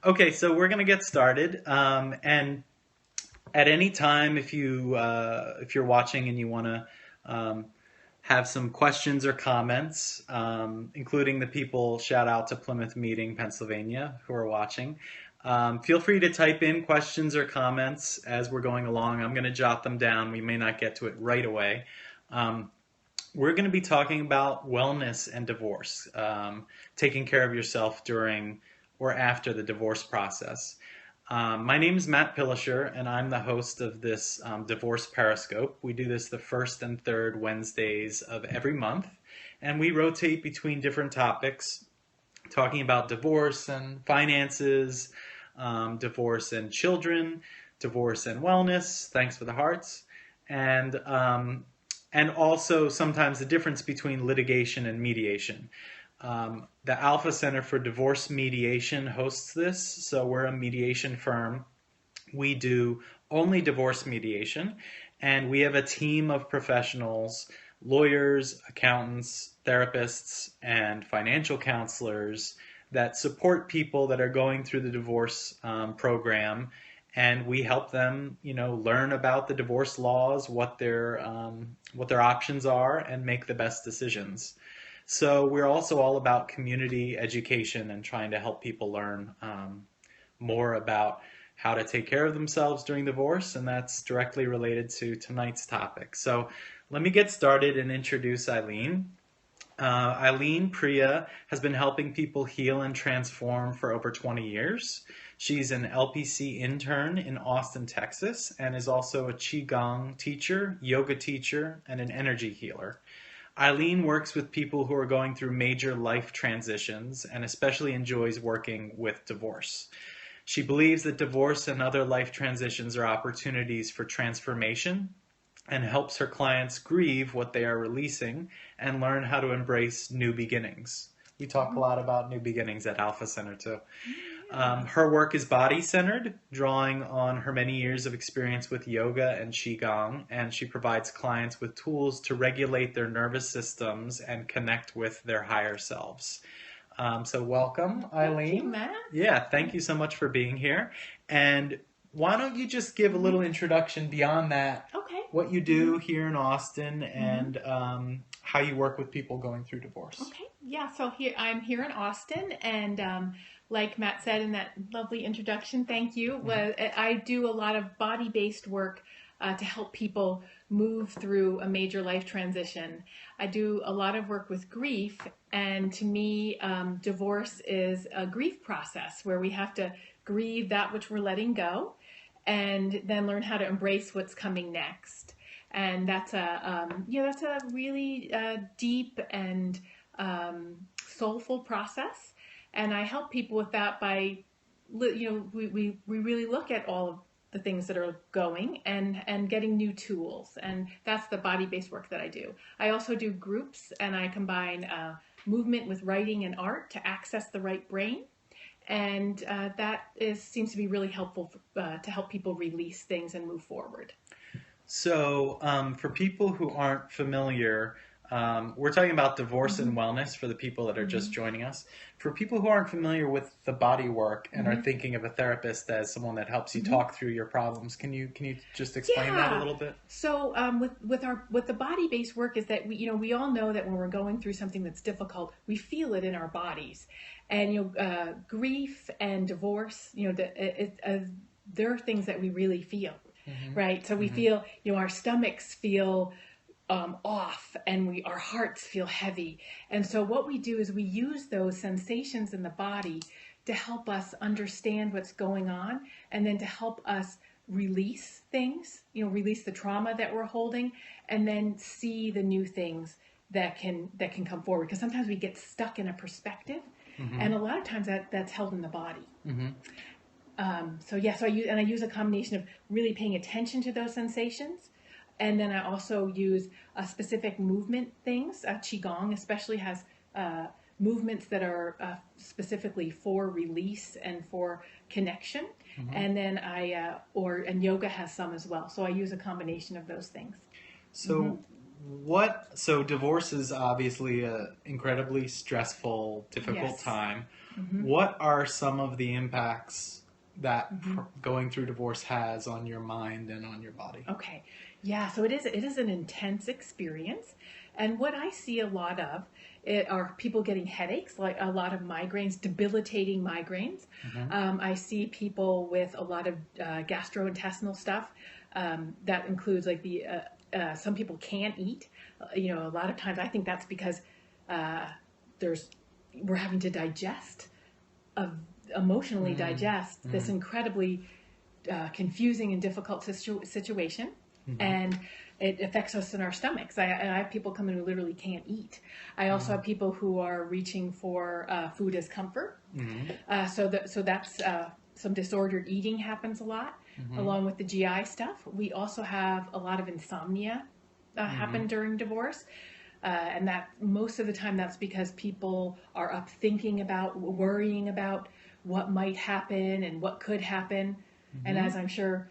Okay, so we're gonna get started, and at any time, if you're watching and you want to um, have some questions or comments, including the people, shout out to Plymouth Meeting, Pennsylvania, who are watching. Feel free to type in questions or comments as we're going along. I'm going to jot them down. We may not get to it right away. Um, we're going to be talking about wellness and divorce, taking care of yourself during or after the divorce process. My name is Matt Pilisher, and I'm the host of this Divorce Periscope. We do this the first and third Wednesdays of every month, and we rotate between different topics, talking about divorce and finances, divorce and children, divorce and wellness. Thanks for the hearts, and um, and also sometimes the difference between litigation and mediation. The Alpha Center for Divorce Mediation hosts this, so we're a mediation firm. We do only divorce mediation, and we have a team of professionals, lawyers, accountants, therapists, and financial counselors that support people that are going through the divorce program, and we help them, learn about the divorce laws, what their options are, and make the best decisions. So we're also all about community education and trying to help people learn more about how to take care of themselves during divorce, and that's directly related to tonight's topic. So let me get started and introduce Eileen. Eileen Priya has been helping people heal and transform for over 20 years. She's an LPC intern in Austin, Texas, and is also a Qigong teacher, yoga teacher, and an energy healer. Eileen works with people who are going through major life transitions and especially enjoys working with divorce. She believes that divorce and other life transitions are opportunities for transformation and helps her clients grieve what they are releasing and learn how to embrace new beginnings. We talk a lot about new beginnings at Alpha Center too. Her work is body-centered, drawing on her many years of experience with yoga and qigong, and she provides clients with tools to regulate their nervous systems and connect with their higher selves. So welcome, Eileen. Thank you, Matt. Yeah, thank you so much for being here. And why don't you just give a little introduction beyond that, Okay. what you do here in Austin and how you work with people going through divorce. Okay. Yeah. So I'm here in Austin, and like Matt said in that lovely introduction, thank you. I do a lot of body-based work to help people move through a major life transition. I do a lot of work with grief, and to me, divorce is a grief process where we have to grieve that which we're letting go, and then learn how to embrace what's coming next. And that's that's a really deep and soulful process. And I help people with that by, we really look at all of the things that are going and getting new tools. And that's the body-based work that I do. I also do groups, and I combine movement with writing and art to access the right brain. And seems to be really helpful to help people release things and move forward. So, for people who aren't familiar, we're talking about divorce and wellness for the people that are just joining us. For people who aren't familiar with the body work and are thinking of a therapist as someone that helps you talk through your problems, can you just explain that a little bit? So with the body based work is that we all know that when we're going through something that's difficult, we feel it in our bodies, and grief and divorce, there are things that we really feel. Right. So we feel, our stomachs feel off, and our hearts feel heavy. And so what we do is we use those sensations in the body to help us understand what's going on, and then to help us release things, release the trauma that we're holding, and then see the new things that can come forward. Because sometimes we get stuck in a perspective, and a lot of times that's held in the body. So I use a combination of really paying attention to those sensations, and then I also use specific movement things. Qigong especially has movements that are specifically for release and for connection, and then and yoga has some as well. So I use a combination of those things. So, so divorce is obviously an incredibly stressful, difficult Yes. time. What are some of the impacts that going through divorce has on your mind and on your body? Okay. Yeah, so it is an intense experience. And what I see a lot of are people getting headaches, like a lot of migraines, debilitating migraines. I see people with a lot of gastrointestinal stuff. That includes like some people can't eat. A lot of times I think that's because we're having to emotionally digest this incredibly confusing and difficult situation, and it affects us in our stomachs. I have people come in who literally can't eat. I also have people who are reaching for food as comfort. So that's some disordered eating happens a lot, along with the GI stuff. We also have a lot of insomnia happen during divorce. And that most of the time that's because people are up thinking about, worrying about what might happen and what could happen. And as I'm sure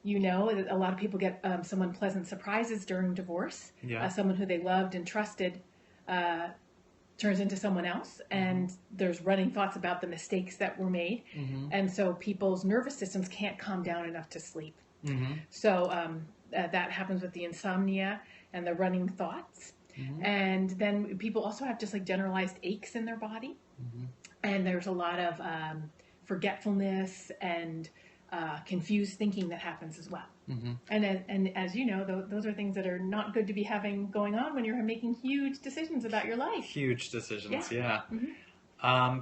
you know, a lot of people get some unpleasant surprises during divorce. Someone who they loved and trusted turns into someone else, and there's running thoughts about the mistakes that were made. And so people's nervous systems can't calm down enough to sleep. So that happens with the insomnia and the running thoughts. And then people also have just like generalized aches in their body. And there's a lot of forgetfulness and confused thinking that happens as well. And as you know, those are things that are not good to be having going on when you're making huge decisions about your life. Huge decisions, yeah.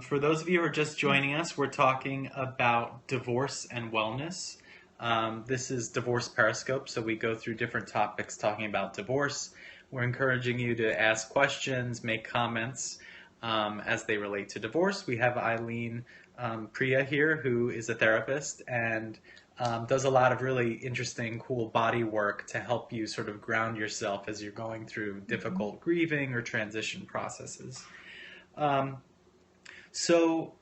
For those of you who are just joining us, we're talking about divorce and wellness. This is Divorce Periscope, so we go through different topics talking about divorce. We're encouraging you to ask questions, make comments as they relate to divorce. We have Eileen Priya here, who is a therapist and does a lot of really interesting, cool body work to help you sort of ground yourself as you're going through difficult grieving or transition processes. So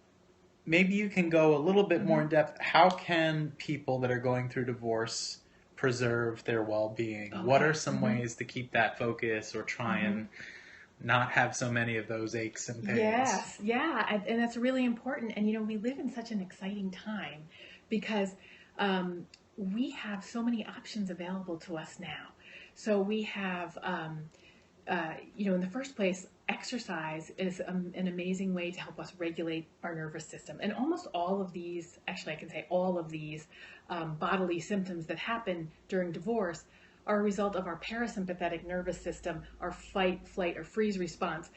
maybe you can go a little bit more in depth. How can people that are going through divorce preserve their well-being? Okay. What are some ways to keep that focus or try and not have so many of those aches and pains? Yes, yeah, and that's really important. And we live in such an exciting time because we have so many options available to us now. So we have, in the first place, exercise is an amazing way to help us regulate our nervous system. And almost all of these, actually I can say all of these bodily symptoms that happen during divorce are a result of our parasympathetic nervous system, our fight, flight, or freeze response,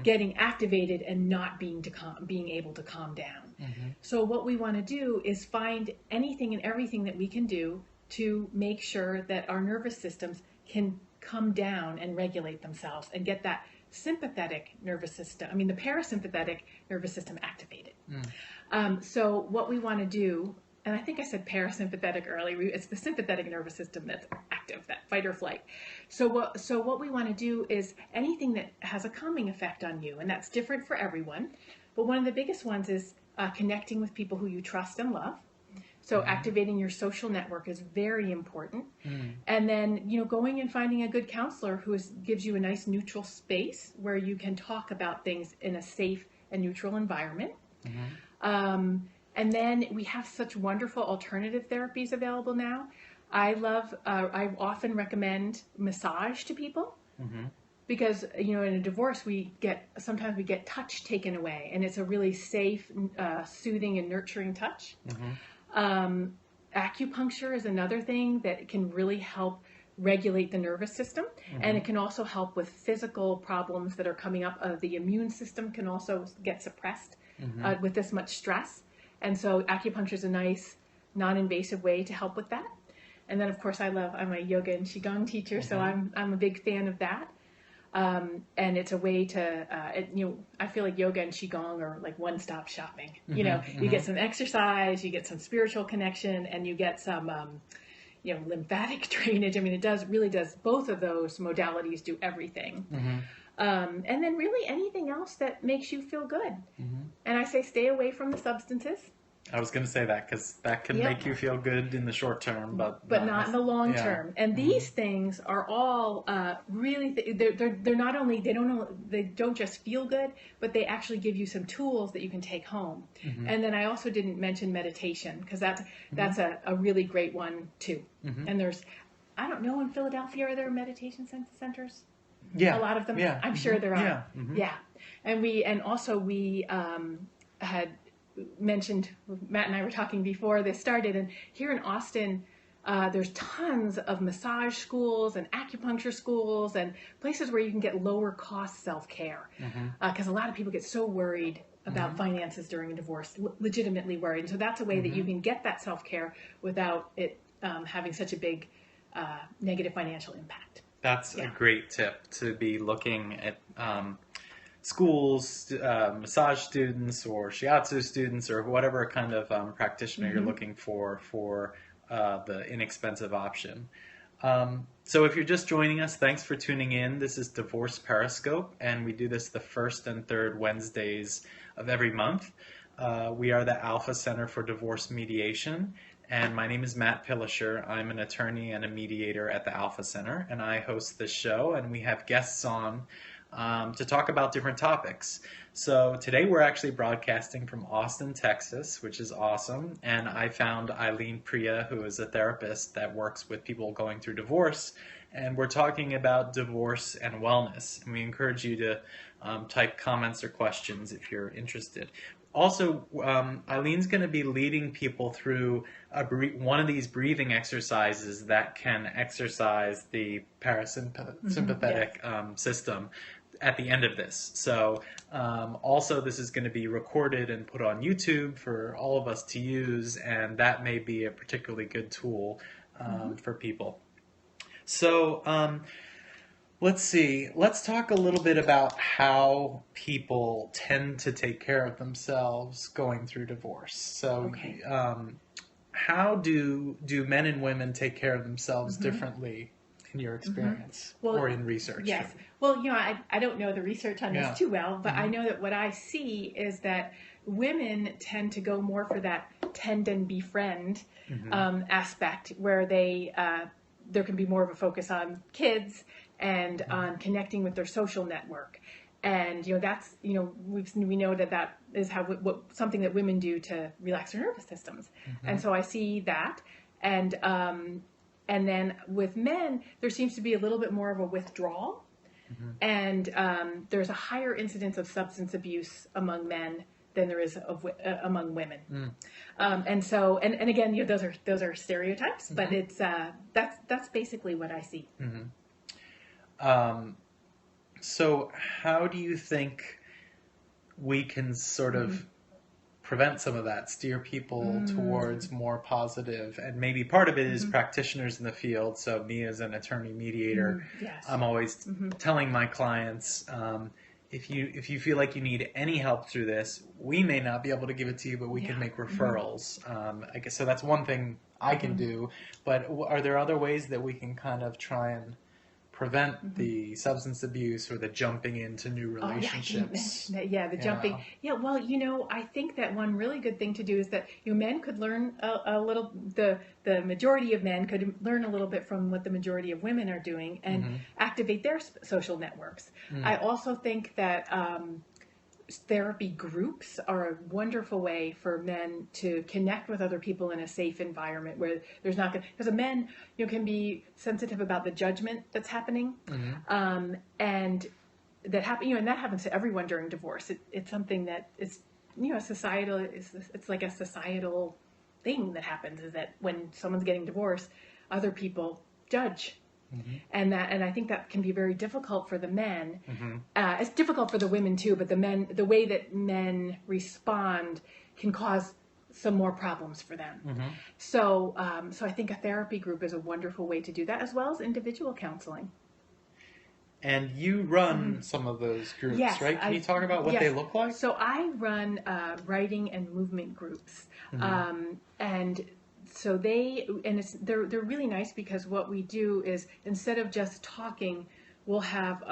getting activated and not being able to calm down. So what we want to do is find anything and everything that we can do to make sure that our nervous systems can come down and regulate themselves and get that sympathetic nervous system, the parasympathetic nervous system activated. So what we want to do, and I think I said parasympathetic earlier, it's the sympathetic nervous system that's active, that fight or flight. So what we want to do is anything that has a calming effect on you, and that's different for everyone, but one of the biggest ones is connecting with people who you trust and love. So activating your social network is very important. And then, going and finding a good counselor who gives you a nice neutral space where you can talk about things in a safe and neutral environment. And then we have such wonderful alternative therapies available now. I often recommend massage to people because, in a divorce, sometimes we get touch taken away, and it's a really safe, soothing and nurturing touch. Acupuncture is another thing that can really help regulate the nervous system, and it can also help with physical problems that are coming up. The immune system can also get suppressed with this much stress, and so acupuncture is a nice non-invasive way to help with that. And then of course I'm a yoga and qigong teacher, so I'm a big fan of that. And it's a way to, I feel like yoga and qigong are like one-stop shopping. You get some exercise, you get some spiritual connection, and you get some, lymphatic drainage. It really does. Both of those modalities do everything. And then really anything else that makes you feel good. And I say stay away from the substances. I was going to say that because that can Yep. make you feel good in the short term, but Not in the long yeah. term. And these things are all really they're not only they don't just feel good, but they actually give you some tools that you can take home. And then I also didn't mention meditation because that's a really great one too. And there's I don't know, in Philadelphia are there meditation centers? Yeah. A lot of them. Yeah. I'm sure there are. Yeah. Yeah. And we had mentioned, Matt and I were talking before this started, and here in Austin, there's tons of massage schools and acupuncture schools and places where you can get lower cost self-care. Because a lot of people get so worried about finances during a divorce, legitimately worried. And so that's a way that you can get that self-care without it having such a big negative financial impact. That's a great tip, to be looking at schools, massage students, or shiatsu students, or whatever kind of practitioner you're looking for the inexpensive option. So if you're just joining us, thanks for tuning in. This is Divorce Periscope, and we do this the first and third Wednesdays of every month. We are the Alpha Center for Divorce Mediation, and my name is Matt Pilisher. I'm an attorney and a mediator at the Alpha Center, and I host this show, and we have guests on to talk about different topics. So today we're actually broadcasting from Austin, Texas, which is awesome. And I found Eileen Priya, who is a therapist that works with people going through divorce. And we're talking about divorce and wellness. And we encourage you to type comments or questions if you're interested. Also, Eileen's going to be leading people through one of these breathing exercises that can exercise the parasympathetic system at the end of this. So also this is going to be recorded and put on YouTube for all of us to use, and that may be a particularly good tool for people. So let's see. Let's talk a little bit about how people tend to take care of themselves going through divorce. So how do men and women take care of themselves differently in your experience or in research? Yes. Well, I don't know the research on this too well, but I know that what I see is that women tend to go more for that tend and befriend aspect, where there can be more of a focus on kids and on connecting with their social network. And that's we know that is something that women do to relax their nervous systems. And so I see that, and then with men there seems to be a little bit more of a withdrawal, and there's a higher incidence of substance abuse among men than there is among women. And so and again, those are stereotypes, but it's that's basically what I see. So how do you think we can sort of prevent some of that, steer people towards more positive? And maybe part of it is practitioners in the field. So me as an attorney mediator, I'm always telling my clients, if you feel like you need any help through this, we may not be able to give it to you, but we can make referrals. I guess so. That's one thing I can do. But are there other ways that we can kind of try and prevent the substance abuse or the jumping into new relationships? The jumping. Yeah, well, I think that one really good thing to do is that men could learn a little. The majority of men could learn a little bit from what the majority of women are doing and activate their social networks. I also think that therapy groups are a wonderful way for men to connect with other people in a safe environment where there's not going, because men can be sensitive about the judgment that's happening, and that happen and that happens to everyone during divorce. It's something that is societal. It's like a societal thing that happens, is that when someone's getting divorced, other people judge. And I think that can be very difficult for the men. It's difficult for the women too, but the way that men respond can cause some more problems for them. So I think a therapy group is a wonderful way to do that, as well as individual counseling. And you run some of those groups, right? Can you talk about what they look like? So I run writing and movement groups, and so they're really nice, because what we do is, instead of just talking, we'll have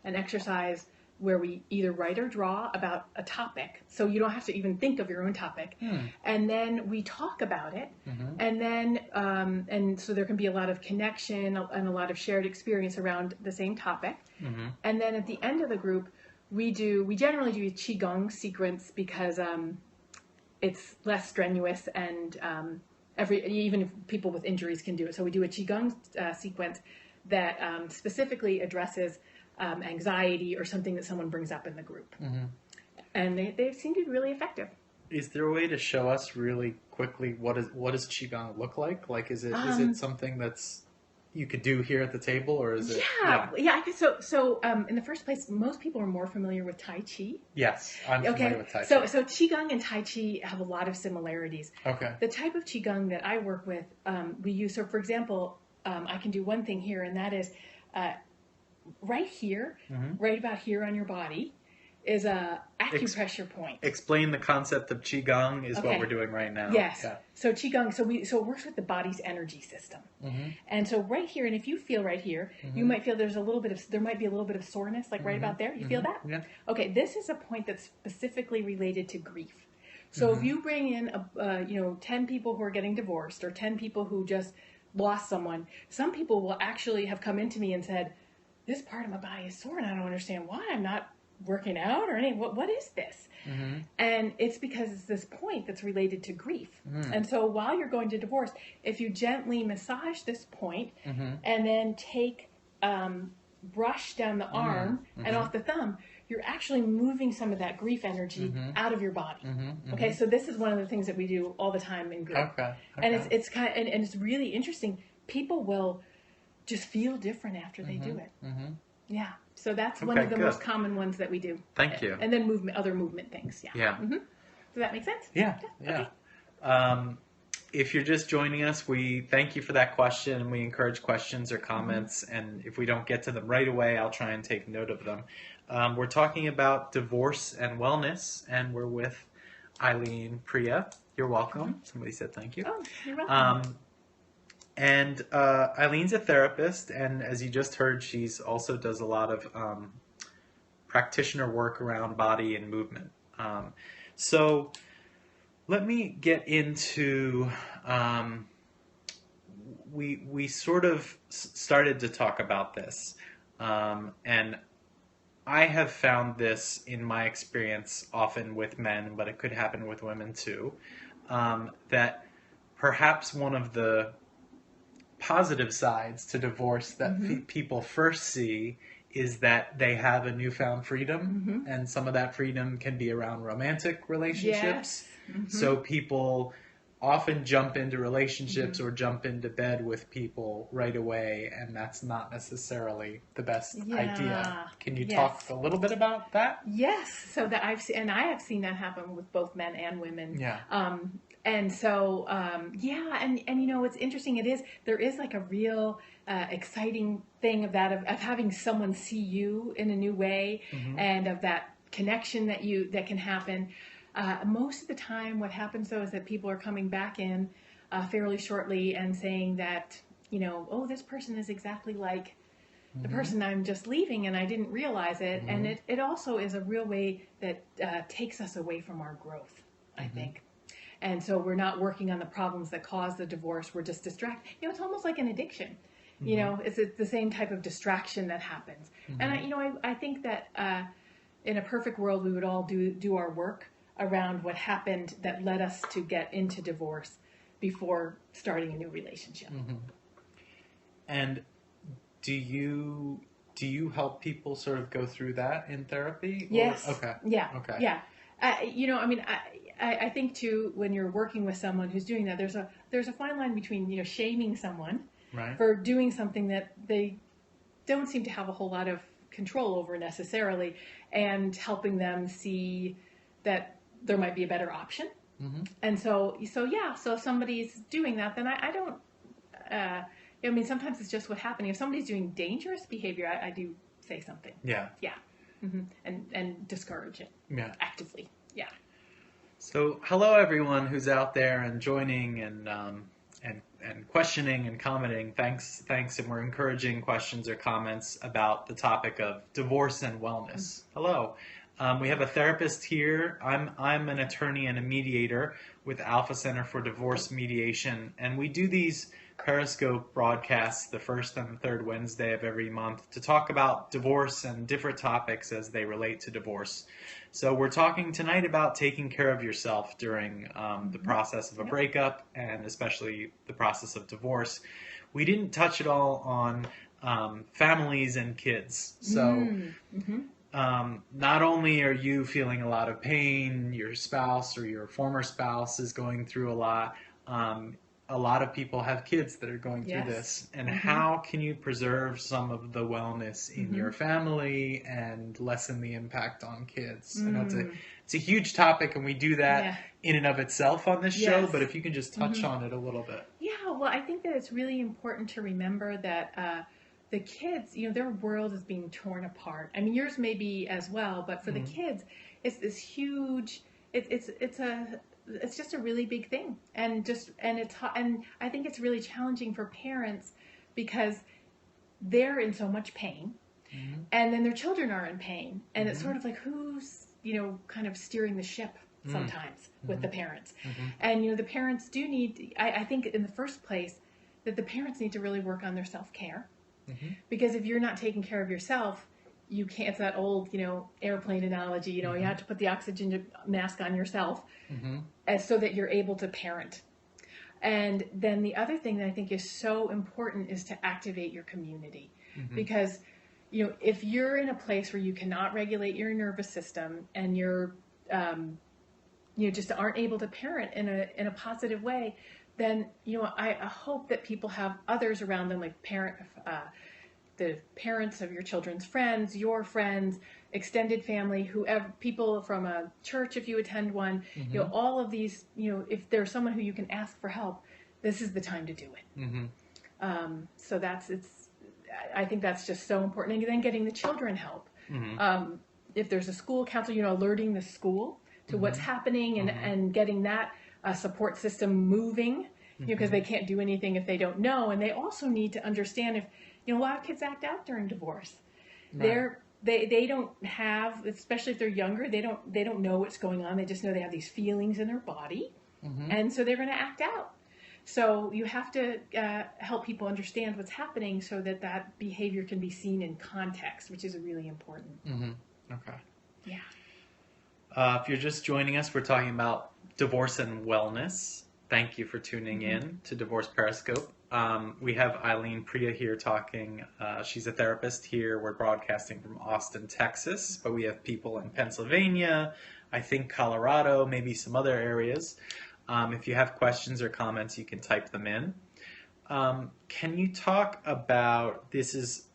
an exercise where we either write or draw about a topic, so you don't have to even think of your own topic, and then we talk about it, and then and so there can be a lot of connection and a lot of shared experience around the same topic, and then at the end of the group, we generally do a qigong sequence because it's less strenuous and even if people with injuries can do it. So we do a qigong sequence that specifically addresses anxiety or something that someone brings up in the group. And they seem to be really effective. Is there a way to show us really quickly what does qigong look like? Like, is it something that's you could do here at the table, or is it? Yeah. I guess so. In the first place, most people are more familiar with Tai Chi. Yes, I'm familiar with Tai Chi. So qigong and Tai Chi have a lot of similarities. Okay. The type of qigong that I work with, we use. So, for example, I can do one thing here, and that is right here, right about here on your body, is a acupressure point. Explain the concept of qigong is what we're doing right now. Yes. Yeah. So qigong, so it works with the body's energy system. And so right here, and if you feel right here, you might feel there might be a little bit of soreness, like right about there. You feel that? Yeah. Okay, this is a point that's specifically related to grief. So if you bring in 10 people who are getting divorced or 10 people who just lost someone, some people will actually have come into me and said, this part of my body is sore and I don't understand why. I'm not working out or anything. What is this? And it's because it's this point that's related to grief. And so while you're going to divorce, if you gently massage this point and then take brush down the arm and off the thumb, you're actually moving some of that grief energy out of your body. Okay, so this is one of the things that we do all the time in group. Okay. And it's kind of, and it's really interesting. People will just feel different after they do it. Yeah. So that's one of the most common ones that we do. Thank you. And then other movement things. Yeah. Does that make sense? Yeah. Okay. If you're just joining us, we thank you for that question, and we encourage questions or comments. And if we don't get to them right away, I'll try and take note of them. We're talking about divorce and wellness, and we're with Eileen, Priya. You're welcome. Somebody said thank you. Oh, you're welcome. And Eileen's a therapist, and as you just heard, she's also does a lot of practitioner work around body and movement. So let me get into, we sort of started to talk about this, and I have found this in my experience often with men, but it could happen with women too, that perhaps one of the positive sides to divorce that people first see is that they have a newfound freedom, and some of that freedom can be around romantic relationships. So people often jump into relationships or jump into bed with people right away, and that's not necessarily the best idea. Can you talk a little bit about that? Yes. So that I have seen that happen with both men and women. Yeah. And so, and it's interesting. There is like a real exciting thing of having someone see you in a new way, and of that connection that can happen. Most of the time, what happens though is that people are coming back in fairly shortly and saying that, this person is exactly like the person I'm just leaving, and I didn't realize it. And it also is a real way that takes us away from our growth, I think. And so we're not working on the problems that cause the divorce. We're just distracted. It's almost like an addiction. It's the same type of distraction that happens. And I think that in a perfect world, we would all do our work around what happened that led us to get into divorce before starting a new relationship. And do you help people sort of go through that in therapy? Yes. Okay. Yeah. Okay. Yeah. I think too, when you're working with someone who's doing that, there's a fine line between shaming someone for doing something that they don't seem to have a whole lot of control over necessarily, and helping them see that there might be a better option. And so if somebody's doing that, then I don't. Sometimes it's just what happened. If somebody's doing dangerous behavior, I do say something. Yeah. Yeah. And discourage it. Yeah. Actively. Yeah. So hello everyone who's out there and joining and and questioning and commenting. Thanks, and we're encouraging questions or comments about the topic of divorce and wellness. Hello. We have a therapist here. I'm an attorney and a mediator with Alpha Center for Divorce Mediation, and we do these Periscope broadcasts the first and the third Wednesday of every month to talk about divorce and different topics as they relate to divorce. So we're talking tonight about taking care of yourself during the process of a breakup, and especially the process of divorce. We didn't touch at all on families and kids. So not only are you feeling a lot of pain, your spouse or your former spouse is going through a lot of people have kids that are going through this. And how can you preserve some of the wellness in your family and lessen the impact on kids? I know it's a huge topic, and we do that in and of itself on this show, but if you can just touch on it a little bit. Yeah, well, I think that it's really important to remember that the kids, their world is being torn apart. I mean, yours may be as well, but for the kids, it's this huge, it's just a really big thing, and I think it's really challenging for parents because they're in so much pain, and then their children are in pain, and it's sort of like who's kind of steering the ship sometimes with the parents, and the parents do need. I think in the first place that the parents need to really work on their self-care, because if you're not taking care of yourself, you can't. It's that old, airplane analogy. You have to put the oxygen mask on yourself, so that you're able to parent. And then the other thing that I think is so important is to activate your community, because if you're in a place where you cannot regulate your nervous system and you're just aren't able to parent in a positive way, then I hope that people have others around them, like the parents of your children's friends, your friends, extended family, whoever, people from a church if you attend one, all of these, if there's someone who you can ask for help, this is the time to do it. So I think that's just so important. And then getting the children help. If there's a school counselor, alerting the school to what's happening and getting that support system moving, because they can't do anything if they don't know. And they also need to understand if, a lot of kids act out during divorce. Right. They don't have, especially if they're younger, they don't know what's going on. They just know they have these feelings in their body, and so they're going to act out. So you have to help people understand what's happening so that behavior can be seen in context, which is really important. Okay. Yeah. If you're just joining us, we're talking about divorce and wellness. Thank you for tuning in to Divorce Periscope. We have Eileen Priya here talking. She's a therapist here. We're broadcasting from Austin, Texas, but we have people in Pennsylvania, I think Colorado, maybe some other areas. If you have questions or comments, you can type them in. Can you talk about, this is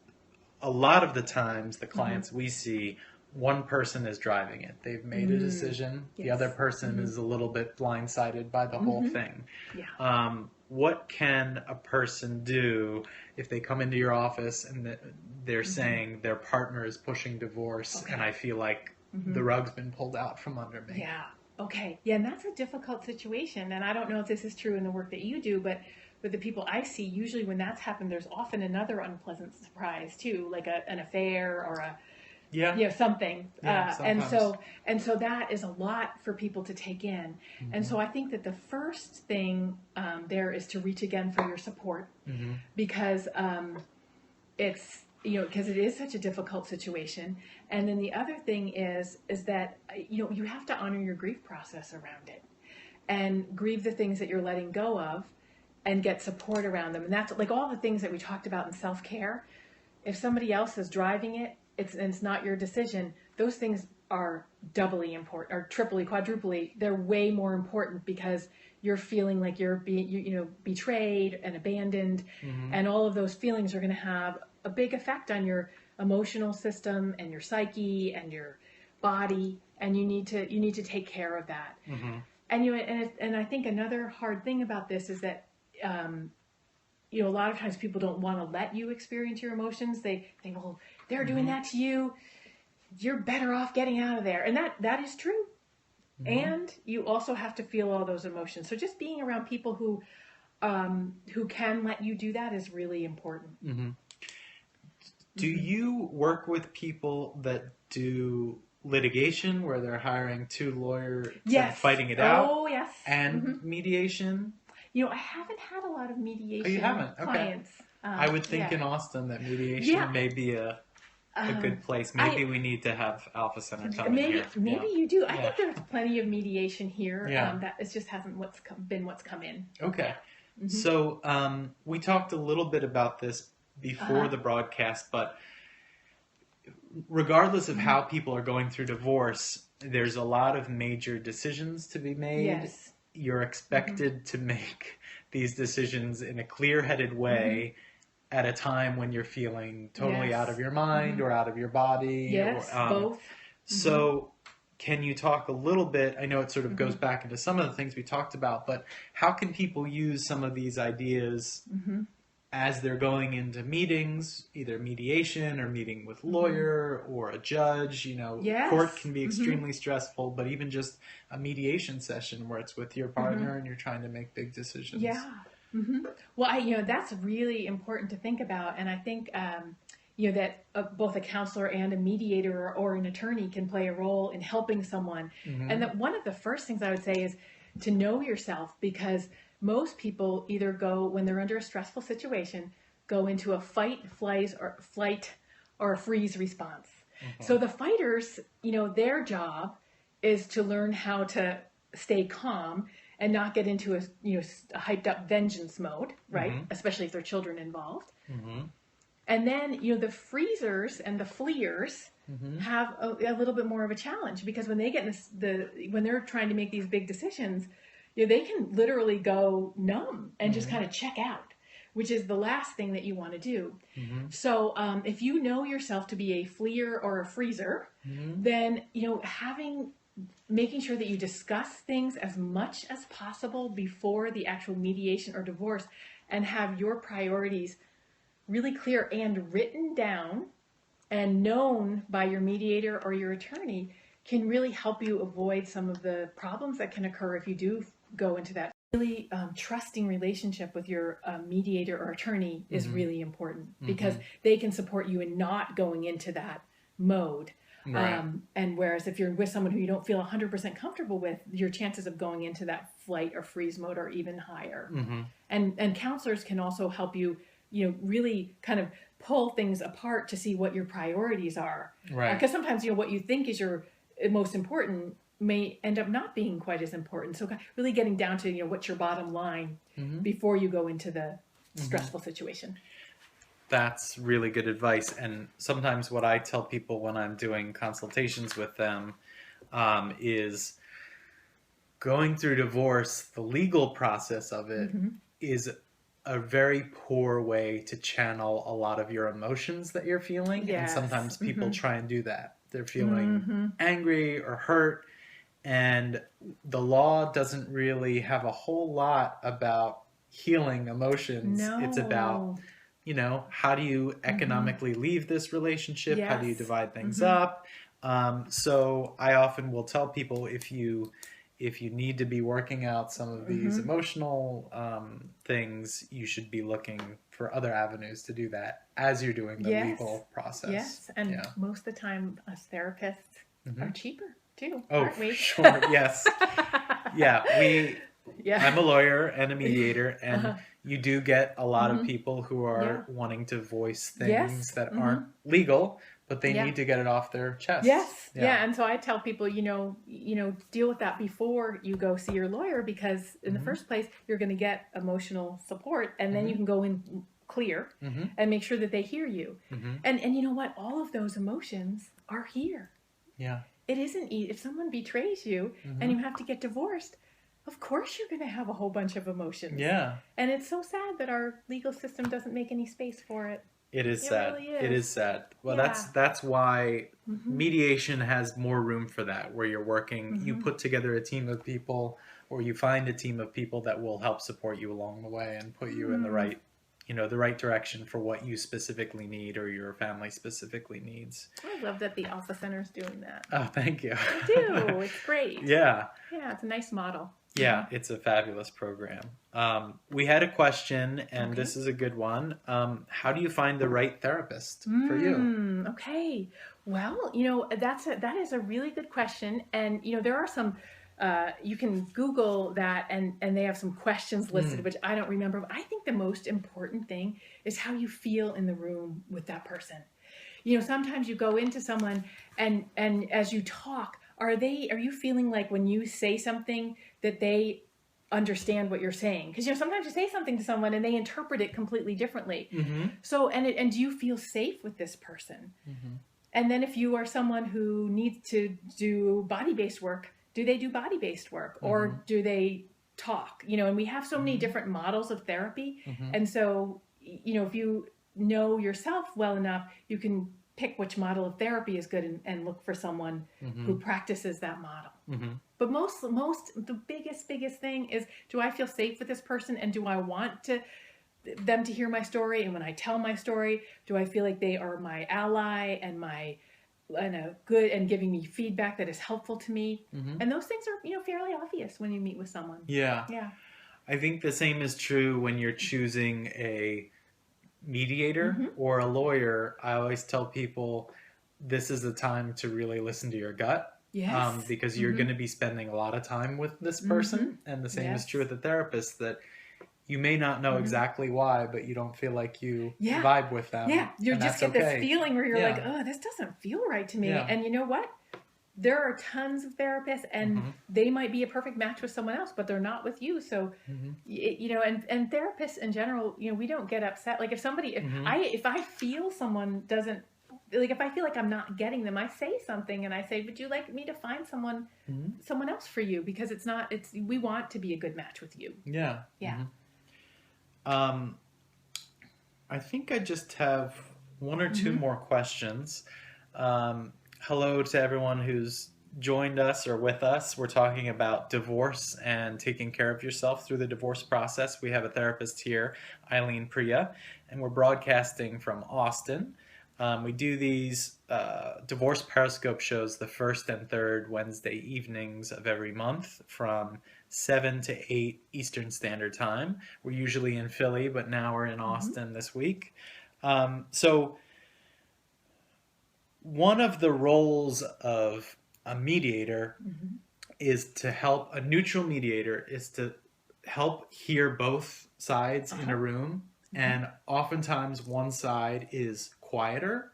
a lot of the times the clients we see, one person is driving it. They've made a decision. Yes. The other person is a little bit blindsided by the whole thing. Yeah. What can a person do if they come into your office and they're saying their partner is pushing divorce and I feel like the rug's been pulled out from under me? Yeah. Okay. Yeah, and that's a difficult situation. And I don't know if this is true in the work that you do, but with the people I see, usually when that's happened, there's often another unpleasant surprise too, like an affair or something. Yeah, and so that is a lot for people to take in. And so I think that the first thing there is to reach again for your support, because it's, because it is such a difficult situation. And then the other thing is that, you have to honor your grief process around it and grieve the things that you're letting go of and get support around them. And that's like all the things that we talked about in self-care. If somebody else is driving it, it's not your decision, those things are doubly important, or triply, quadruply. They're way more important because you're feeling like you're being, betrayed and abandoned, and all of those feelings are going to have a big effect on your emotional system and your psyche and your body, and you need to take care of that. And I think another hard thing about this is that a lot of times people don't want to let you experience your emotions. They think, well, they're doing that to you, you're better off getting out of there. And that is true. And you also have to feel all those emotions. So just being around people who who can let you do that is really important. Mm-hmm. Do you work with people that do litigation where they're hiring two lawyers and fighting it out? Oh, yes. And mediation? I haven't had a lot of mediation Oh, you haven't? Okay. clients. I would think in Austin that mediation may be a good place. Maybe we need to have Alpha Center come in here. Maybe you do. I think there's plenty of mediation here. Yeah. That it just hasn't been what's come in. Okay. So we talked a little bit about this before the broadcast, but regardless of how people are going through divorce, there's a lot of major decisions to be made. Yes. You're expected to make these decisions in a clear-headed way at a time when you're feeling totally out of your mind or out of your body. Yes, both. So can you talk a little bit, I know it sort of goes back into some of the things we talked about, but how can people use some of these ideas as they're going into meetings, either mediation or meeting with a lawyer or a judge? Court can be extremely stressful, but even just a mediation session where it's with your partner and you're trying to make big decisions. Yeah. Well, that's really important to think about, and I think that both a counselor and a mediator or an attorney can play a role in helping someone. And that one of the first things I would say is to know yourself, because most people either go, when they're under a stressful situation, go into a fight, flight, or a freeze response. So the fighters, their job is to learn how to stay calm and not get into a hyped up vengeance mode, right? Especially if there are children involved. And then, the freezers and the fleers have a little bit more of a challenge, because when they get in when they're trying to make these big decisions, they can literally go numb and just kind of check out, which is the last thing that you want to do. So if you know yourself to be a fleer or a freezer, then, making sure that you discuss things as much as possible before the actual mediation or divorce, and have your priorities really clear and written down and known by your mediator or your attorney can really help you avoid some of the problems that can occur if you do go into that. Really trusting relationship with your mediator or attorney is really important, because they can support you in not going into that mode. Right. And whereas if you're with someone who you don't feel 100% comfortable with, your chances of going into that flight or freeze mode are even higher. And counselors can also help you, really kind of pull things apart to see what your priorities are. Right. Because sometimes, what you think is your most important may end up not being quite as important. So really getting down to, what's your bottom line before you go into the stressful situation. That's really good advice. And sometimes what I tell people when I'm doing consultations with them is going through divorce, the legal process of it is a very poor way to channel a lot of your emotions that you're feeling. Yes. And sometimes people try and do that. They're feeling angry or hurt. And the law doesn't really have a whole lot about healing emotions. No. It's about, how do you economically leave this relationship? Yes. How do you divide things up? So I often will tell people, if you need to be working out some of these emotional things, you should be looking for other avenues to do that as you're doing the legal process. Yes, and most of the time, us therapists are cheaper too, aren't we? Sure, yes. I'm a lawyer and a mediator, and you do get a lot of people who are wanting to voice things that aren't legal, but they need to get it off their chest. Yes. Yeah. And so I tell people, deal with that before you go see your lawyer, because in the first place, you're going to get emotional support, and then you can go in clear and make sure that they hear you. And you know what? All of those emotions are here. Yeah. It isn't easy. If someone betrays you and you have to get divorced, of course you're going to have a whole bunch of emotions. Yeah. And it's so sad that our legal system doesn't make any space for it. It is sad. Really is. It is sad. Well, that's why mediation has more room for that, where you're working, you put together a team of people, or you find a team of people that will help support you along the way and put you in the right, the right direction for what you specifically need or your family specifically needs. I love that the Alpha Center is doing that. Oh, thank you. I do. It's great. Yeah. Yeah, it's a nice model. Yeah, it's a fabulous program. We had a question, and Okay. this is a good one. How do you find the right therapist for you? Okay. Well, that is a really good question, and there are some. You can Google that, and they have some questions listed, Mm, which I don't remember. But I think the most important thing is how you feel in the room with that person. Sometimes you go into someone, and as you talk, are you feeling like when you say something that they understand what you're saying? Because sometimes you say something to someone and they interpret it completely differently. mm-hmm, So, and do you feel safe with this person? mm-hmm, And then if you are someone who needs to do body-based work, do they do body-based work, mm-hmm, or do they talk? And we have so many mm-hmm, different models of therapy. mm-hmm, And so, if you know yourself well enough, you can pick which model of therapy is good, and look for someone mm-hmm, who practices that model. mm-hmm. But the biggest thing is, do I feel safe with this person, and do I want them to hear my story? And when I tell my story, do I feel like they are my ally and a good, and giving me feedback that is helpful to me? Mm-hmm. And those things are fairly obvious when you meet with someone. Yeah, Yeah. I think the same is true when you're choosing a mediator Mm-hmm. or a lawyer. I always tell people this is the time to really listen to your gut, Yes. because you're Mm-hmm. going to be spending a lot of time with this Mm-hmm. person. And the same is Yes. true with the therapist, that you may not know Mm-hmm. exactly why, but you don't feel like you Yeah. vibe with them. Yeah. You And just that's get this okay. feeling where you're like, Yeah. oh, this doesn't feel right to me. Yeah. And you know what? There are tons of therapists, and Mm-hmm. they might be a perfect match with someone else, but they're not with you. So, Mm-hmm. and therapists in general, we don't get upset. Like Mm-hmm. if I feel someone doesn't, like if I feel like I'm not getting them, I say something, and I say, would you like me to find Mm-hmm. someone else for you? Because we want to be a good match with you. Yeah. Yeah. Mm-hmm. I think I just have one or two Mm-hmm. more questions. Hello to everyone who's joined us or with us. We're talking about divorce and taking care of yourself through the divorce process. We have a therapist here, Eileen, Priya, and we're broadcasting from Austin. We do these divorce Periscope shows the first and third Wednesday evenings of every month from 7 to 8 Eastern Standard Time. We're usually in Philly, but now we're in Mm-hmm. Austin this week. So one of the roles of a mediator Mm-hmm. is to help, a neutral mediator is to help hear both sides in Uh-huh. a room. Mm-hmm. And oftentimes one side is quieter,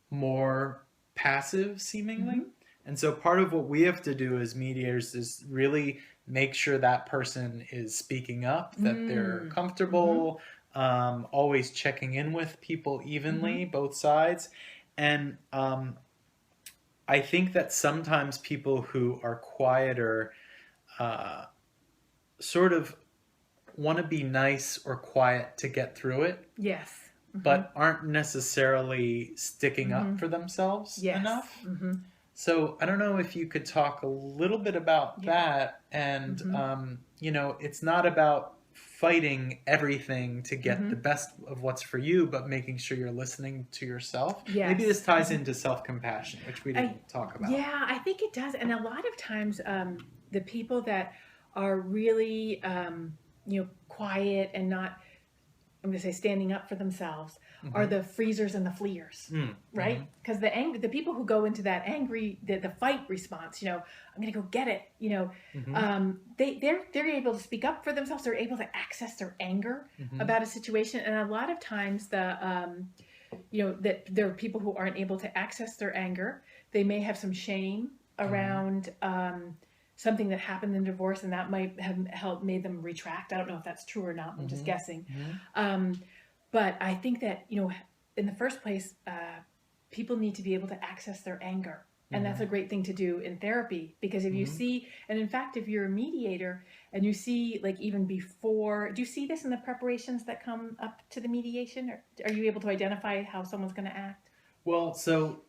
more passive seemingly. Mm-hmm. And so part of what we have to do as mediators is really make sure that person is speaking up, that they're Mm-hmm. comfortable, always checking in with people evenly, Mm-hmm. both sides. And I think that sometimes people who are quieter uh, sort of want to be nice or quiet to get through it, Yes. Mm-hmm. but aren't necessarily sticking Mm-hmm. up for themselves Yes. enough. Mm-hmm. So I don't know if you could talk a little bit about Yeah. that. And, Mm-hmm. it's not about fighting everything to get Mm-hmm. the best of what's for you, but making sure you're listening to yourself. Yes. Maybe this ties into self-compassion, which we didn't talk about. Yeah, I think it does. And a lot of times, the people that are really, quiet and not, I'm going to say, standing up for themselves, are the freezers and the fleers, right? Mm-hmm. Because the people who go into that angry, the fight response, I'm going to go get it, Mm-hmm. they're able to speak up for themselves. They're able to access their anger Mm-hmm. about a situation. And a lot of times that there are people who aren't able to access their anger. They may have some shame around something that happened in divorce, and that might have made them retract. I don't know if that's true or not. I'm just guessing. Mm-hmm. But I think that, in the first place, people need to be able to access their anger. And that's a great thing to do in therapy, because if you see, and in fact, if you're a mediator and you see, like, even before, do you see this in the preparations that come up to the mediation? Or are you able to identify how someone's going to act? Well, so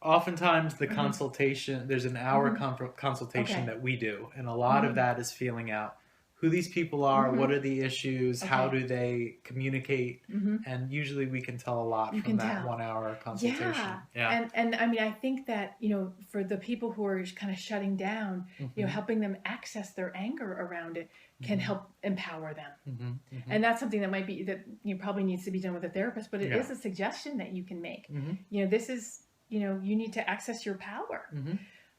oftentimes the consultation, there's an hour consultation Okay. that we do. And a lot of that is feeling out who these people are, what are the issues, how Okay. do they communicate, and usually we can tell a lot You from can that tell. 1 hour consultation. Yeah. Yeah. And I mean, I think that, for the people who are kind of shutting down, helping them access their anger around it can help empower them. And that's something that might be, that probably needs to be done with a therapist, but it is a suggestion that you can make. This is, you need to access your power.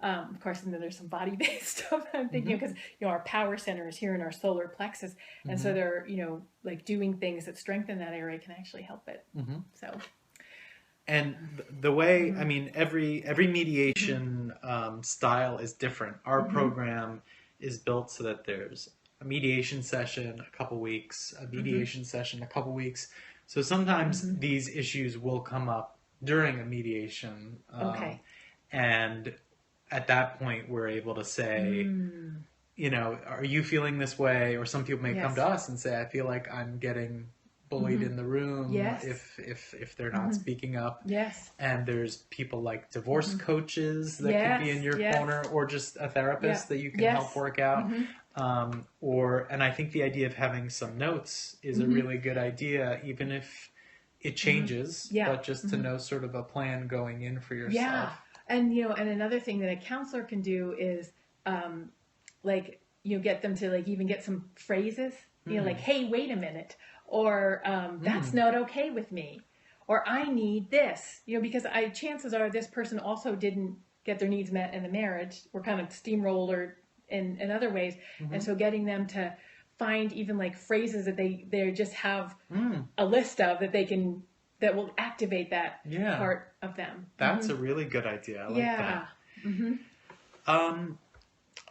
Of course, and then there's some body-based stuff I'm thinking, because our power center is here in our solar plexus, and so they're like doing things that strengthen that area can actually help it. So, and the way, I mean, every mediation style is different. Our program is built so that there's a mediation session a couple weeks, a mediation session a couple weeks. So sometimes these issues will come up during a mediation, and at that point, we're able to say, are you feeling this way? Or some people may come to us and say, I feel like I'm getting bullied in the room if they're not speaking up. And there's people like divorce coaches that can be in your corner, or just a therapist that you can help work out. And I think the idea of having some notes is a really good idea, even if it changes, but just to know sort of a plan going in for yourself. And and another thing that a counselor can do is get them to even get some phrases, like, hey, wait a minute, or that's not okay with me, or I need this, because chances are this person also didn't get their needs met in the marriage, were kind of steamrolled in other ways. And so getting them to find even like phrases that they just have a list of that will activate that part of them. That's a really good idea. I like that.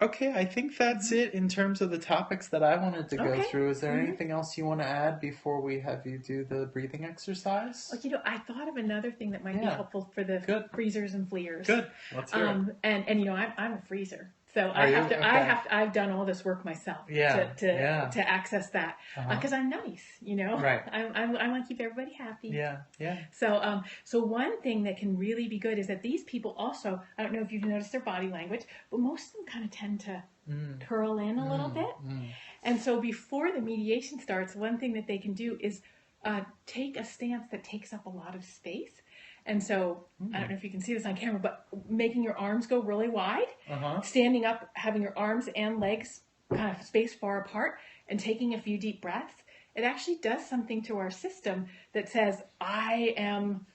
Okay, I think that's it in terms of the topics that I wanted to go through. Is there anything else you want to add before we have you do the breathing exercise? Well, I thought of another thing that might be helpful for the freezers and fleers. Good. Let's hear it. And I'm a freezer. So I've done all this work myself to access that, because I'm nice, Right. I want to keep everybody happy. Yeah. So one thing that can really be good is that these people also, I don't know if you've noticed their body language, but most of them kind of tend to curl in a little bit. And so before the mediation starts, one thing that they can do is take a stance that takes up a lot of space. And so, I don't know if you can see this on camera, but making your arms go really wide, standing up, having your arms and legs kind of spaced far apart, and taking a few deep breaths, it actually does something to our system that says, I'm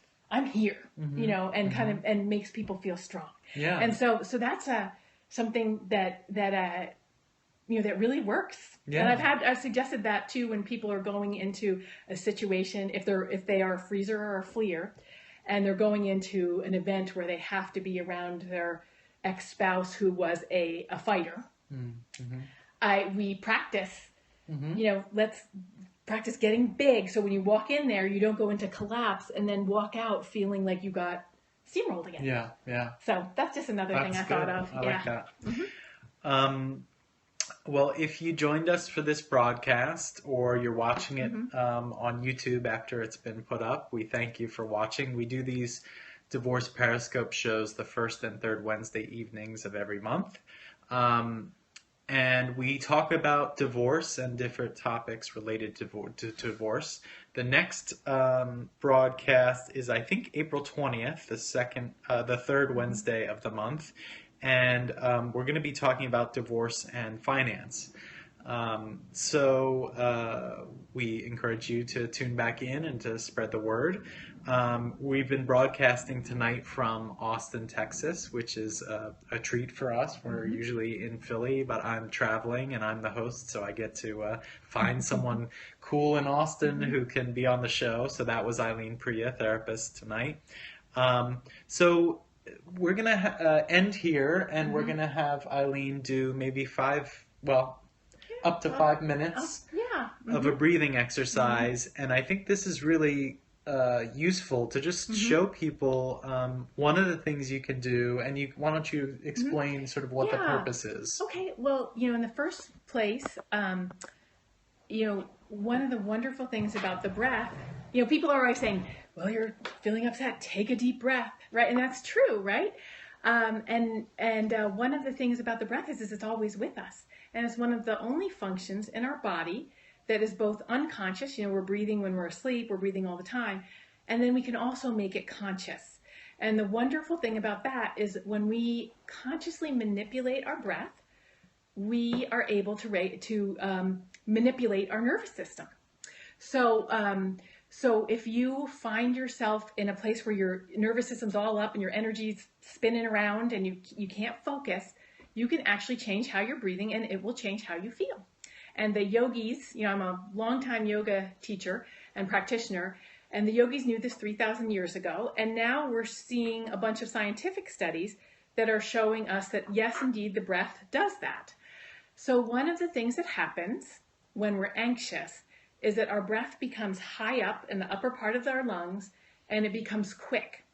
here, and kind of, and makes people feel strong. Yeah. And so that's something that that really works. Yeah. And I've suggested that too when people are going into a situation, if they are a freezer or a fleer, and they're going into an event where they have to be around their ex-spouse who was a fighter. We practice, let's practice getting big. So when you walk in there, you don't go into collapse and then walk out feeling like you got steamrolled again. Yeah. So that's just another thing I thought of. I like that. Well, if you joined us for this broadcast, or you're watching it on YouTube after it's been put up, we thank you for watching. We do these Divorce Periscope shows the first and third Wednesday evenings of every month. And we talk about divorce and different topics related to divorce. The next broadcast is, I think, April 20th, the third Wednesday of the month. And we're going to be talking about divorce and finance. So we encourage you to tune back in and to spread the word. We've been broadcasting tonight from Austin, Texas, which is a treat for us. We're usually in Philly, but I'm traveling and I'm the host, so I get to find someone cool in Austin who can be on the show. So that was Eileen, Priya, therapist, tonight. So we're going to end here, and we're going to have Eileen do maybe up to 5 minutes of a breathing exercise. And I think this is really useful to just show people one of the things you can do. And why don't you explain sort of what the purpose is? Okay. Well, in the first place, one of the wonderful things about the breath, people are always saying, well, you're feeling upset, take a deep breath, right? And that's true, right? And one of the things about the breath is it's always with us. and it's one of the only functions in our body that is both unconscious. We're breathing when we're asleep, we're breathing all the time, and then we can also make it conscious. And the wonderful thing about that is when we consciously manipulate our breath, we are able to manipulate our nervous system. So if you find yourself in a place where your nervous system's all up and your energy's spinning around and you can't focus, you can actually change how you're breathing, and it will change how you feel. And the yogis, I'm a longtime yoga teacher and practitioner, and the yogis knew this 3,000 years ago, and now we're seeing a bunch of scientific studies that are showing us that yes, indeed, the breath does that. So one of the things that happens when we're anxious is that our breath becomes high up in the upper part of our lungs, and it becomes quick.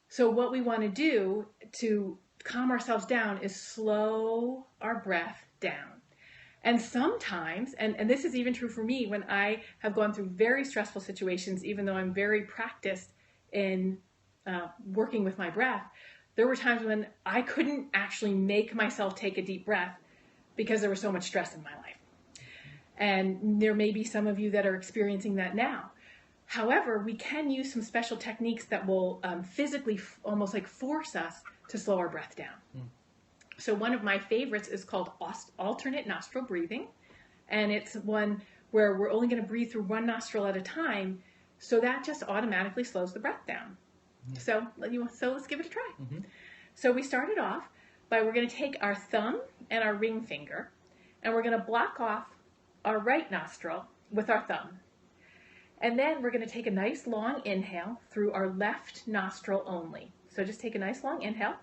So what we want to do to calm ourselves down is slow our breath down. And sometimes, and this is even true for me, when I have gone through very stressful situations, even though I'm very practiced in working with my breath, there were times when I couldn't actually make myself take a deep breath because there was so much stress in my life. And there may be some of you that are experiencing that now. However, we can use some special techniques that will physically almost like force us to slow our breath down. So one of my favorites is called alternate nostril breathing. And it's one where we're only going to breathe through one nostril at a time. So that just automatically slows the breath down. So let's give it a try. So we started off by we're going to take our thumb and our ring finger, and we're going to block off our right nostril with our thumb. And then we're going to take a nice long inhale through our left nostril only. So just take a nice long inhale.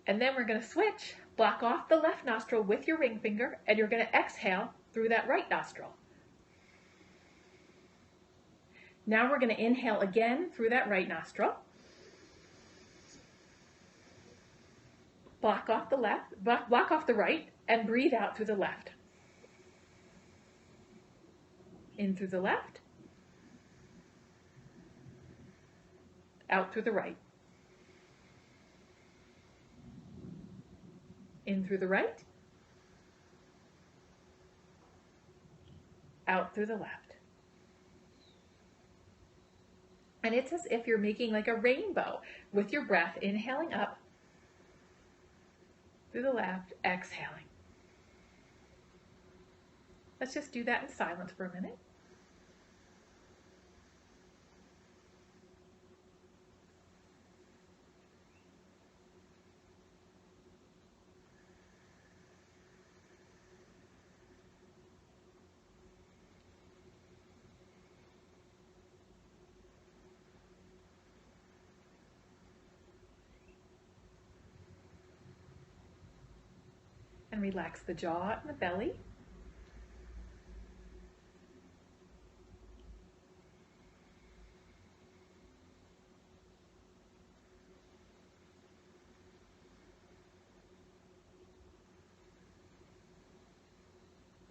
And then we're going to switch, block off the left nostril with your ring finger, and you're going to exhale through that right nostril. Now we're going to inhale again through that right nostril. Block off the right, and breathe out through the left. In through the left. Out through the right. In through the right. Out through the left. And it's as if you're making like a rainbow with your breath, inhaling up through the left, exhaling. Let's just do that in silence for a minute. And relax the jaw and the belly.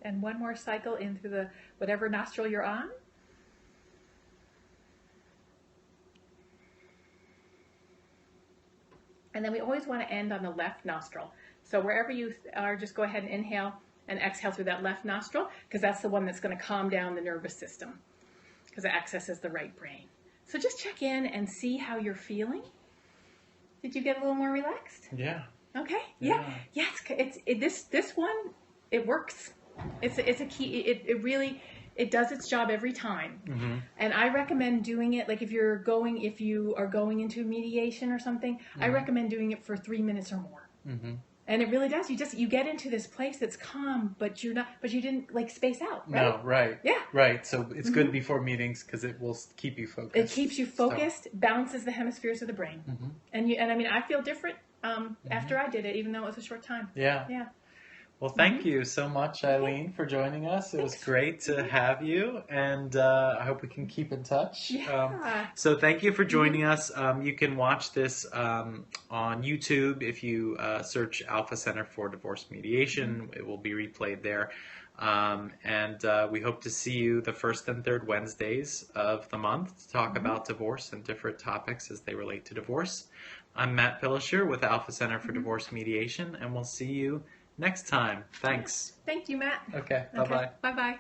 And one more cycle in through the whatever nostril you're on. And then we always want to end on the left nostril. So wherever you are, just go ahead and inhale and exhale through that left nostril, because that's the one that's going to calm down the nervous system, because it accesses the right brain. So just check in and see how you're feeling. Did you get a little more relaxed? Yeah. Okay. Yeah. Yes. This one, it works. It's a key. It really does its job every time. Mm-hmm. And I recommend doing it like if you are going into mediation or something. Mm-hmm. I recommend doing it for 3 minutes or more. Mm-hmm. And it really does. You get into this place that's calm, but you didn't like space out, right? No, right. Yeah. Right. So it's good before meetings because it will keep you focused. It keeps you focused, balances the hemispheres of the brain. And I feel different after I did it, even though it was a short time. Yeah. Yeah. Well, thank you so much, Eileen, for joining us. It was great to have you, and I hope we can keep in touch. Yeah. So thank you for joining us. You can watch this on YouTube if you search Alpha Center for Divorce Mediation. It will be replayed there. And we hope to see you the first and third Wednesdays of the month to talk about divorce and different topics as they relate to divorce. I'm Matt Pilisher with Alpha Center for Divorce Mediation, and we'll see you next time. Thanks. Thank you, Matt. Okay, bye-bye. Bye-bye.